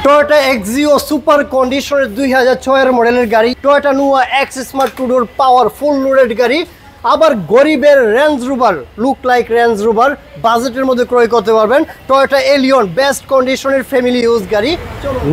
Toyota Axio super কন্ডিশনের 2006 এর মডেলের গাড়ি, টয়োটা নুয়া এক্স স্মার্ট 2 ডোর পাওয়ার ফুল লোডেড গাড়ি, আবার গরিবের range rover, look like range rover বাজেটের মধ্যে ক্রয় করতে পারবেন। টয়োটা এলিয়ন বেস্ট কন্ডিশনের ফ্যামিলি ইউজ গাড়ি।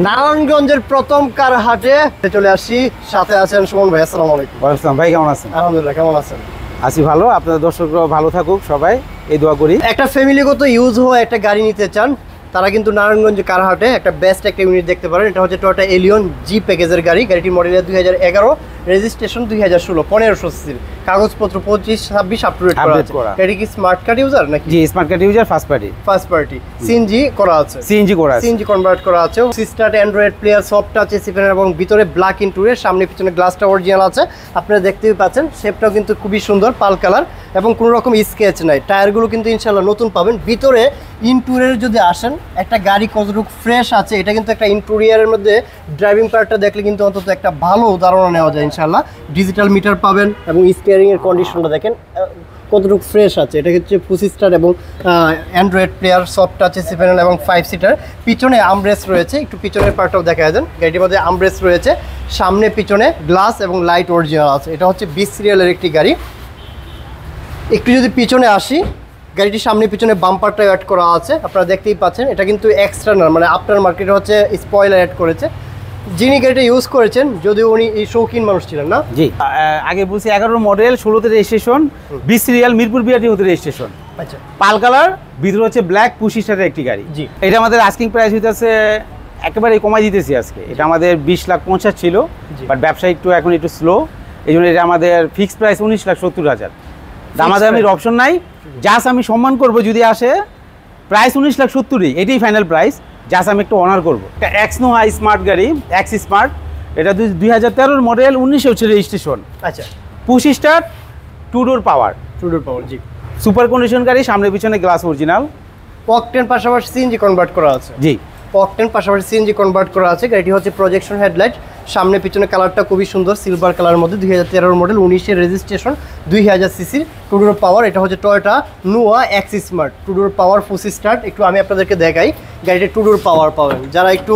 নারায়ণগঞ্জের প্রথম কার হাটে চলে আসি, সাথে আছেন সুমন ভাই। আসসালামু আলাইকুম। ওয়ালাইকুম আসসালাম। ভাই কেমন আছেন? আলহামদুলিল্লাহ, কেমন আছেন? আছি ভালো, আপনাদের দর্শকরা ভালো থাকুক সবাই, এই দোয়া করি। একটা ফ্যামিলিগত ইউজ হওয়া একটা গাড়ি নিতে চান, তারা কিন্তু নারায়ণগঞ্জ কার হাটে একটা বেস্ট একটা ইউনিট দেখতে পারেন। এটা হচ্ছে টয়োটা এলিয়ন জি প্যাকেজের গাড়ি। গাড়িটি মডেলের 2011, রেজিস্ট্রেশন 2016, 1500 সিসির, কাগজপত্র 25-26 আপ টু ডেট করা। এটা কি স্মার্ট কার্ড ইউজার নাকি? জি, smart card user, first party CNG করা আছে, সিএনজি কনভার্ট করা আছে। Sister android player, soft touch AC panel এবং ভিতরে ব্ল্যাক ইন্টেরিয়র, সামনে পিছনে গ্লাসটা অরিজিনাল আছে। আপনারা দেখতেই পাচ্ছেন, শেপটাও কিন্তু খুবই সুন্দর, পাল কালার এবং কোনো রকম স্কেচ নাই। টায়ারগুলো কিন্তু ইনশাআল্লাহ নতুন পাবেন। ভিতরে ইন্টেরিয়র যদি আসেন, একটা গাড়ি কতটুকু ফ্রেশ আছে এটা কিন্তু একটা ইন্টেরিয়রের মধ্যে ড্রাইভিং পার্টটা দেখলে কিন্তু অন্তত একটা ভালো ধারণা নেওয়া যায় ইনশাআল্লাহ। ডিজিটাল মিটার পাবেন এবং স্টিয়ারিং এর কন্ডিশনটা দেখেন কতটুকু ফ্রেশ আছে। এটা হচ্ছে 25 স্টার এবং Android player, soft touch AC panel এবং 5 সিটার। পিছনে আমব্রেস রয়েছে, একটু পিছনের পার্টটাও দেখা যায়। গাড়িটির মধ্যে আমব্রেস রয়েছে, সামনে পিছনে গ্লাস এবং লাইট অরিজিনাল আছে। এটা হচ্ছে 20 সিরিয়ালের একটি গাড়ি। একটু যদি পিছনে আসি, গাড়িটির সামনে পিছনে বাম্পারটা অ্যাড করা আছে, আপনারা দেখতেই পাচ্ছেন। এটা কিন্তু এক্সটার্নাল, মানে আফটার মার্কেটে হচ্ছে স্পয়লার অ্যাড করেছে। যিনি গাড়িটা ইউজ করেছেন, যদিও উনি এই শৌখিন মানুষ ছিলেন না। জি, আগে বলছি 11 মডেল, 16তে রেজিস্ট্রেশন, 20 সিরিয়াল, মিরপুর বিআরটি হতে রেজিস্ট্রেশন। আচ্ছা, পাল কালার, ভিতরে হচ্ছে ব্ল্যাক পুশি স্টারের একটি গাড়ি। জি, এটা আমাদের আস্কিং প্রাইস হইতেছে একেবারে কমাই দিতেছি আজকে। এটা আমাদের 20,50,000 ছিল, বাট ব্যবসা এখন একটু স্লো, এই জন্য এটা আমাদের ফিক্সড প্রাইস 19,70,000। দামাদামির অপশন নাই, জাস্ট আমি সম্মান করব যদি আসে। প্রাইস 19,70,000, এটাই ফাইনাল প্রাইস। জাস্ট আমি একটু অনার করবো। এক্স নোয়া স্মার্ট গাড়ি, এক্স স্মার্ট, এটা 2013 মডেল, 19 হচ্ছে রেজিস্ট্রেশন। আচ্ছা, পুশ স্টার্ট, 2 ডোর পাওয়ার, জি, সুপার কন্ডিশন গাড়ি, সামনে পিছনে গ্লাস অরিজিনাল। অকটেন পাশাপাশি সিএনজি কনভার্ট করা আছে। জি, অকটেন পাশাপাশি সিএনজি কনভার্ট করা আছে। গাড়িটি হচ্ছে প্রজেকশন হেডলাইট, সামনে পিছনে কালারটা খুবই সুন্দর, সিলভার কালারের মধ্যে। 2013 মডেল, 19 রেজিস্ট্রেশন, 2000 সিসির, 2 ডোর পাওয়ার। এটা হচ্ছে টয়োটা নুয়া এক্স স্মার্ট 2 ডোর পাওয়ার, ফুল স্টার্ট। একটু আমি আপনাদেরকে দেখাই, গাড়িটা 2 ডোর পাওয়ার পাবেন। যারা একটু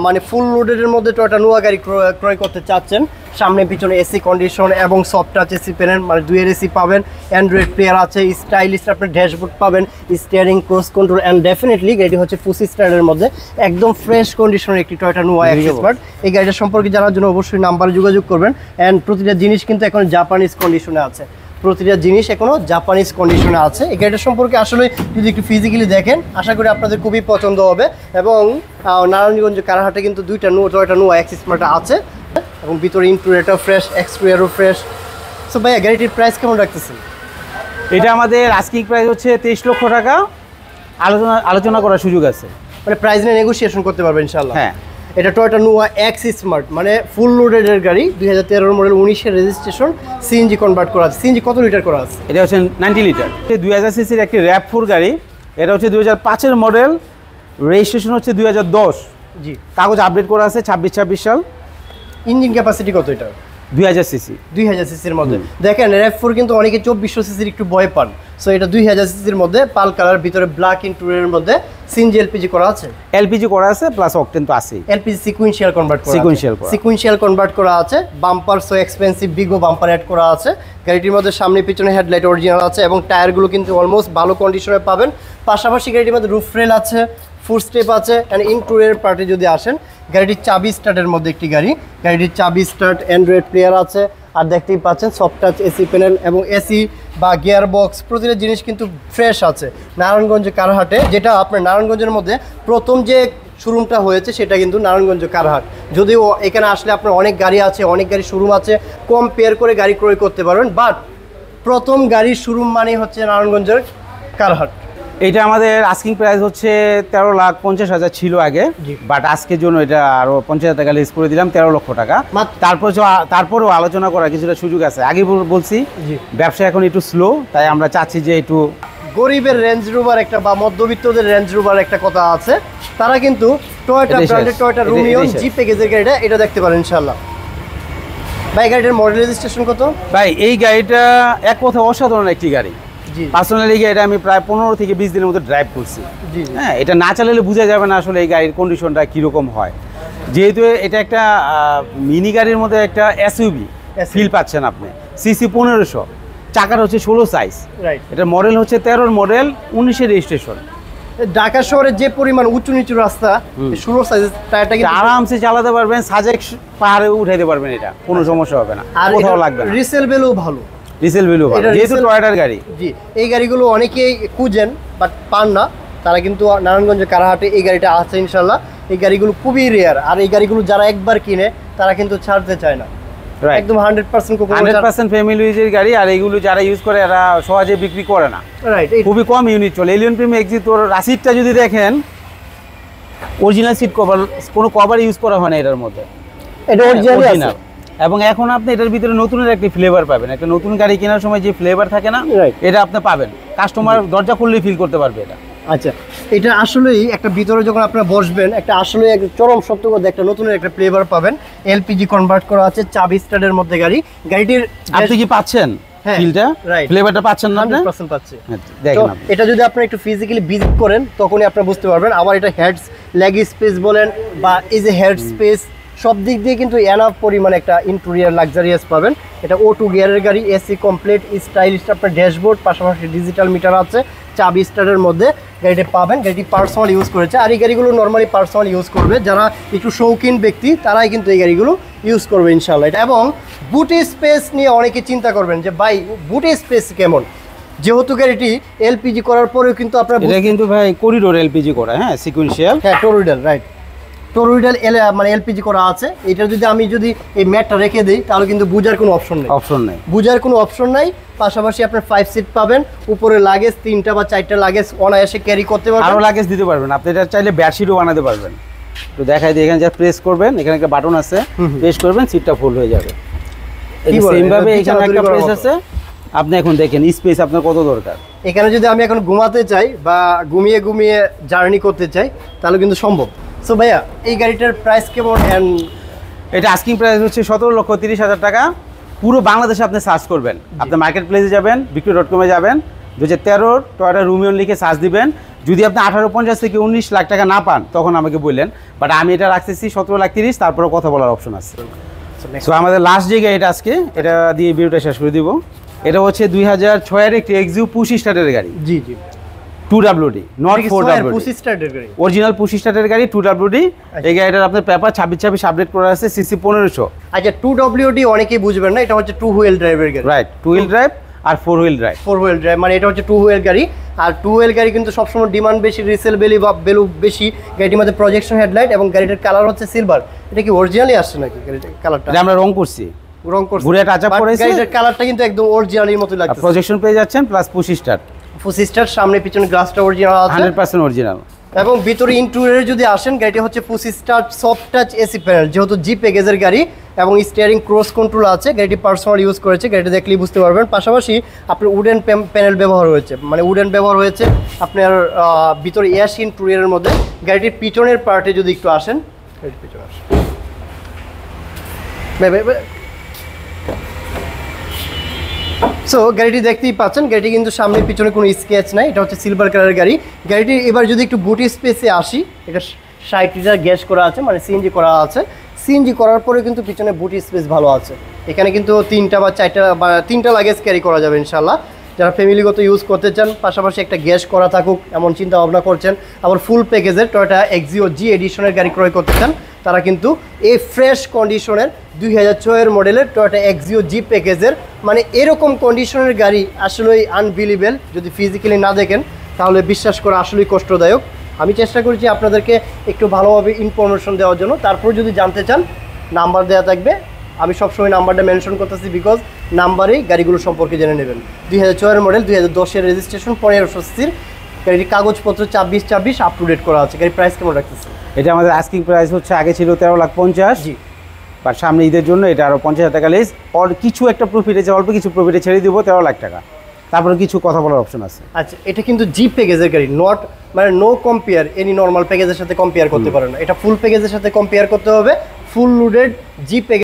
মানে ফুল লোডেডের মধ্যে টয়োটা নুয়া গাড়ি ক্রয় করতে চাচ্ছেন, সামনে পিছনে এসি কন্ডিশন এবং সফট টাচ এসি প্যানেল, মানে 2 এর এসি পাবেন, অ্যান্ড্রয়েড প্লেয়ার আছে, স্টাইলিশ আপনার ড্যাশবোর্ড পাবেন, steering, cruise control and definitely গাড়িটি হচ্ছে ফুল স্টারের মধ্যে একদম ফ্রেশ কন্ডিশনের একটি টয়োটা নুয়া এক্স স্মার্ট। এই গাড়িটা সম্পর্কে জানার জন্য অবশ্যই নাম্বারে যোগাযোগ করবেন। অ্যান্ড প্রতিটা জিনিস কিন্তু এখন জাপানিজ কন্ডিশনে আছে, প্রতিটা জিনিস এখনো জাপানিজ কন্ডিশনে আছে। এই গাড়িটা সম্পর্কে আসলে যদি একটু ফিজিক্যালি দেখেন, আশা করি আপনাদের খুবই পছন্দ হবে। এবং নারায়ণগঞ্জ কারাহাটে কিন্তু দুইটা টয়োটা নুয়া এক্স স্মার্ট আছে এবং ভিতরে ইন্টেরিয়রটাও ফ্রেশ, এক্সটেরিয়রও ফ্রেশ। সো ভাইয়া, গাড়িটির প্রাইস কেমন রাখতেছেন? এটা আমাদের আস্কিং প্রাইস হচ্ছে 23 লক্ষ টাকা। আলোচনা করার সুযোগ আছে, মানে প্রাইস নিয়ে নেগোসিয়েশন করতে পারবেন ইনশাআল্লাহ। হ্যাঁ, এটা টয়োটা নুয়া এক্স স্মার্ট, মানে ফুল লোডেডের গাড়ি, 2013 মডেল, 19 রেজিস্ট্রেশন, সিএনজি কনভার্ট করা আছে। সিএনজি কত লিটার করা আছে? এটা হচ্ছে 90 লিটার। 2000 সিসির একটি RAV4 গাড়ি। এটা হচ্ছে 2005 মডেল, রেজিস্ট্রেশন হচ্ছে 2010। জি, কাগজ আপডেট করা আছে 26 সাল। ইঞ্জিন ক্যাপাসিটি কত এটা? 2000 সিসি। 2000 সিসির মধ্যে। দেখেন, RAV4 কিন্তু অনেকে 2400 সিসির একটু ভয় পান। সো এটা 2000 সিসির মধ্যে, পাল কালার, ভিতরে ব্ল্যাক ইন্টেরিয়রের মধ্যে, সিএনজি এলপিজি করা আছে। এলপিজি করা আছে, প্লাস অকটেন তো আছে। এলপিজি সিকুয়েন্সিয়াল কনভার্ট করা আছে। সিকুয়েন্সিয়াল কনভার্ট করা আছে। বাম্পার সো এক্সপেন্সিভ, বিগো বাম্পার অ্যাড করা আছে। গাড়িটির মধ্যে সামনে পিছনে হেডলাইট অরিজিনাল আছে এবং টায়ারগুলো কিন্তু অলমোস্ট ভালো কন্ডিশনে পাবেন। পাশাপাশি গাড়িটির মধ্যে রুফ রেল আছে, ফুড স্টেপ আছে। অ্যান্ড ইন্টেরিয়র পার্টে যদি আসেন, গাড়িটির চাবি স্টার্টের মধ্যে একটি গাড়ি। গাড়িটির চাবি স্টার্ট, অ্যান্ড্রয়েড প্লেয়ার আছে, আর দেখতেই পাচ্ছেন সফট টাচ এসি প্যানেল এবং এসি বা গিয়ার বক্স, প্রতিটা জিনিস কিন্তু ফ্রেশ আছে। নারায়ণগঞ্জ কারহাটে, যেটা আপনার নারায়ণগঞ্জের মধ্যে প্রথম যে শোরুমটা হয়েছে সেটা কিন্তু নারায়ণগঞ্জ কারহাট। যদিও এখানে আসলে আপনার অনেক গাড়ি আছে, অনেক গাড়ি শোরুম আছে, কম্পেয়ার করে গাড়ি ক্রয় করতে পারবেন, বাট প্রথম গাড়ির শোরুম মানে হচ্ছে নারায়ণগঞ্জের কারহাট। এটা আমাদের আস্কিং প্রাইস হচ্ছে 13,50,000 ছিল আগে, বাট আজকের জন্য এটা আরো 50,000 টাকা লেস করে দিলাম, 13 লক্ষ টাকা। তারপরেও আলোচনা করার কিছুটা সুযোগ আছে। আগে বলছি ব্যবসা এখন একটু স্লো, তাই আমরা চাচ্ছি যে একটু গরিবের রেঞ্জ রোভার একটা বা মধ্যবিত্তদের রেঞ্জ রোভার একটা কথা আছে, তারা কিন্তু টয়োটা ব্র্যান্ডের টয়োটা রুমিয়ন জি প্যাকেজের গাড়িটা এটা দেখতে পারেন ইনশাআল্লাহ। ভাই, গাড়িটার মডেল রেজিস্ট্রেশন কত? ভাই, এই গাড়িটা এক কথা অসাধারণ একটি গাড়ি। পার্সোনালি এটা আমি প্রায় 15 থেকে 20 দিনের মধ্যে ড্রাইভ করছি। জি। হ্যাঁ, এটা না চালালে বোঝা যাবে না আসলে এই গাড়ির কন্ডিশনটা কীরকম হয়। যেহেতু এটা একটা মিনি গাড়ির মধ্যে একটা এসইউভি ফিল পাচ্ছেন আপনি, সিসি 1500, চাকার হচ্ছে 16 সাইজ, রাইট। এটা মডেল হচ্ছে 13 মডেল, 19-এর রেজিস্ট্রেশন। ঢাকা শহরে যে পরিমাণ উঁচু নিচু রাস্তা, 16 সাইজের টায়ারটা কিন্তু আরামসে চালাতে পারবেন, সাজেক পাহাড়ে উঠাইতে পারবেন, এটা কোনো সমস্যা হবে না, আর কোথাও লাগবে না। রিসেল ভ্যালু ভালো, রিসেল ভ্যালু ভালো, এটা যেহেতু resale- টয়োটার গাড়ি। জি। এই গাড়িগুলো অনেকেই খুঁজেন বাট পান না, তারা কিন্তু নারায়ণগঞ্জের কারাহাটে এই গাড়িটা আছে ইনশাল্লাহ। এই গাড়িগুলো খুবই রেয়ার, আর এই গাড়িগুলো যারা একবার কিনে তারা কিন্তু ছাড়তে চায় না, একদম 100% 100% ফ্যামিলি ইউজের গাড়ি, আর এইগুলো যারা ইউজ করে এরা সহজে বিক্রি করে না, রাইট। খুবই কম ইউনিট চলে। এলিয়ন প্রিমিয়াম এক্সিট ওর রাসিটটা যদি দেখেন, অরিজিনাল সিট কভার, কোনো কভার ইউজ করা হয় না এটার মধ্যে, এটা অরিজিনাল অরিজিনাল। এবং এখন আপনি এটার ভিতরে নতুনের একটা ফ্লেভার পাবেন, একটা নতুন গাড়ি কেনার সময় যে ফ্লেভার থাকে না, Right. এটা আপনি পাবেন, কাস্টমার দরজা খুললেই ফিল করতে পারবে এটা। আচ্ছা, এটা আসলেই একটা ভিতরে যখন আপনারা বসবেন, একটা আসলে একটা চরম সত্য কথা, একটা নতুনের একটা ফ্লেভার পাবেন। এলপিজি কনভার্ট করা আছে, চাবি স্টার্টের মধ্যে গাড়ি। গাড়িটির আপনি কি পাচ্ছেন হ্যাঁ, ফিলটা, right. ফ্লেভারটা পাচ্ছেন না আপনি? 100% পাচ্ছে। হ্যাঁ, তো দেখেন আপনি। এটা যদি আপনারা একটু ফিজিক্যালি ভিজিট করেন তখনই আপনারা বুঝতে পারবেন। আবার এটা হেডস লেগ স্পেস বলেন বা এই যে হেড স্পেস, সব দিক দিয়ে কিন্তু এনাফ পরিমাণে একটা ইন্টেরিয়র লাক্সারিয়াস পাবেন। এটা O2 গিয়ারের গাড়ি, এসি কমপ্লিট, স্টাইলিশ আপনার ড্যাশবোর্ড, পাশাপাশি ডিজিটাল মিটার আছে, চাবি স্টার্টের মধ্যে গাড়িটা পাবেন। গাড়িটি পার্সোনাল ইউজ করেছে, আর এই গাড়িগুলো নর্মালি পার্সোনাল ইউজ করবে যারা একটু শৌখিন ব্যক্তি, তারাই কিন্তু এই গাড়িগুলো ইউজ করবে ইনশাল্লাহ। এটা এবং বুট স্পেস নিয়ে অনেকে চিন্তা করবেন যে ভাই বুট স্পেস কেমন, যেহেতু গাড়িটি এলপিজি করার পরেও কিন্তু আপনার এটা কিন্তু ভাই করিডোর এলপিজি করা, হ্যাঁ, সিকুয়েন্সিয়াল। হ্যাঁ, টরুইডাল, রাইট। টরুইডাল মানে এলপিজি করা আছে। এটা যদি আমি এই ম্যাটটা রেখে দিই তাহলে কিন্তু বুঝার কোনো অপশন নেই, বুঝার কোনো অপশন নাই। পাশাপাশি আপনার 5 সিট পাবেন, উপরে লাগেজ 3টা বা 4টা লাগেজ অনায়াসে ক্যারি করতে পারবেন, আরো লাগেজ দিতে পারবেন আপনি, এটা চাইলে বেডশিটও বানাতে পারবেন। তো দেখাই দিই, এখানে যা প্রেস করবেন, এখানে একটা বাটন আছে, প্রেস করবেন, সিটটা ফুল হয়ে যাবে। সেম ভাবে এখানে একটা প্রেস আছে, আপনি এখন দেখেন স্পেস আপনার কত দরকার। এখানে যদি আমি এখন ঘুমাতে চাই বা ঘুমিয়ে ঘুমিয়ে জার্নি করতে চাই তাহলে কিন্তু সম্ভব। সো ভাইয়া, এই গাড়িটার প্রাইস কেমন? এটা আস্কিং প্রাইস হচ্ছে 17,30,000 টাকা। পুরো বাংলাদেশে আপনি সার্চ করবেন, আপনি মার্কেট প্লেসে যাবেন, victoria.com-এ যাবেন, 2013 টয়োটা রুমিয়ন লিখে সার্চ দিবেন। যদি আপনি 18,50,000 থেকে 19 লাখ টাকা না পান তখন আমাকে বললেন, বাট আমি এটা রাখতেছি 17,30,000, তারপরে কথা বলার অপশন আছে। সো আমাদের লাস্ট যে গাড়িটা আজকে, এটা দিয়ে ভিডিওটা শেষ করে দিব। এটা হচ্ছে 2006-এর একটি এক্সিউ পুশ স্টার্টের গাড়ি। জি জি, 2WD, নট 4WD, পুশ স্টার্টের গাড়ি, অরিজিনাল পুশ স্টার্টের গাড়ি, 2WD। এই গাড়িটার আপনার পেপার 26 আপডেট করা আছে, সিসি 1500। আচ্ছা, 2WD অনেকেই বুঝবেন না, এটা হচ্ছে 2 হুইল ড্রাইভের গাড়ি, রাইট, 2 হুইল ড্রাইভ আর 4 হুইল ড্রাইভ। 4 হুইল ড্রাইভ মানে এটা হচ্ছে 2 হুইল গাড়ি। আর 2 হুইল গাড়ি কিন্তু সবসময় ডিমান্ড বেশি, রিসেল ভ্যালু বেশি। গাড়িটির মধ্যে প্রজেকশন হেডলাইট এবং গাড়িটার কালার হচ্ছে সিলভার। এটা কি অরিজিনালি আসছে নাকি গাড়িটার কালারটা? এটা আমরা রং করছি, রং করছে, ঘুরে টাচ আপ করেছি। গাড়িটার কালারটা কিন্তু একদম অরিজিনালের মতই লাগছে। প্রজেকশন পেয়ে যাচ্ছেন, plus push start, push start, সামনে পিছনে গ্লাসটা অরিজিনাল আছে, 100% অরিজিনাল। এবং ভিতরে ইন্টেরিয়রে যদি আসেন, গাড়িটি হচ্ছে push start soft touch AC panel, যেহেতু জি প্যাকেজের গাড়ি, এবং স্টিয়ারিং ক্রস কন্ট্রোল আছে। গাড়িটি পার্সোনাল ইউজ করেছে, গাড়িটা দেখলেই বুঝতে পারবেন। পাশাপাশি আপনার উডেন প্যানেল ব্যবহার হয়েছে, মানে উডেন ব্যবহার হয়েছে আপনার ভিতরে এয়ার ইন্টেরিয়রের মধ্যে। গাড়িটির পিছনের পার্টে যদি একটু আসেন, গাড়িটির পিছনে আসেন, সো গাড়িটি দেখতেই পাচ্ছেন, গাড়িটি কিন্তু সামনে পিছনে কোনো স্কেচ নাই। এটা হচ্ছে সিলভার কালারের গাড়ি। গাড়িটি এবার যদি একটু বুটি স্পেসে আসি, এটা 60 লিটার গ্যাস করা আছে, মানে সিএনজি করা আছে। সিএনজি করার পরে কিন্তু পিছনে বুটি স্পেস ভালো আছে। এখানে কিন্তু 3টা বা 4টা বা 3টা লাগেজ ক্যারি করা যাবে ইনশাল্লাহ। যারা ফ্যামিলিগত ইউজ করতে চান, পাশাপাশি একটা গ্যাস করা থাকুক এমন চিন্তা ভাবনা করছেন, আবার ফুল প্যাকেজের টয়োটা এক্সিও জি এডিশনের গাড়ি ক্রয় করতে চান, তারা কিন্তু এই ফ্রেশ কন্ডিশনের 2006-এর মডেলের টয়োটা এক্সিও জি প্যাকেজের, মানে এরকম কন্ডিশনের গাড়ি আসলেই আনবিলিভেবল। যদি ফিজিক্যালি না দেখেন তাহলে বিশ্বাস করা আসলেই কষ্টদায়ক। আমি চেষ্টা করেছি আপনাদেরকে একটু ভালোভাবে ইনফরমেশন দেওয়ার জন্য। তারপর যদি জানতে চান, নাম্বার দেওয়া থাকবে। আমি সবসময় নাম্বারটা মেনশন করতেছি, বিকজ নাম্বারেই গাড়িগুলো সম্পর্কে জেনে নেবেন। 2006-এর মডেল, 2010-এর রেজিস্ট্রেশন, 1500 সিসির গাড়ির কাগজপত্র 24 আপ টু ডেট করা আছে। গাড়ির প্রাইস কেমন রাখতেছে? এটা আমাদের আস্কিং প্রাইস হচ্ছে, আগে ছিল 13,50,000। জি, বাট সামনে ঈদের জন্য এটা আরও 50,000 টাকা লেস, আর কিছু একটা প্রফিটে, অল্প কিছু প্রফিটে ছেড়ে দিব 13 লাখ টাকা। তারপরে কিছু কথা বলার অপশন আছে। আচ্ছা, এটা কিন্তু জি প্যাকেজের গাড়ি, নট মানে নো কম্পেয়ার এনি নর্মাল প্যাকেজের সাথে কম্পেয়ার করতে পারে না। এটা ফুল প্যাকেজের সাথে কম্পেয়ার করতে হবে, ফুল লোডেড জি প্যাকেজ।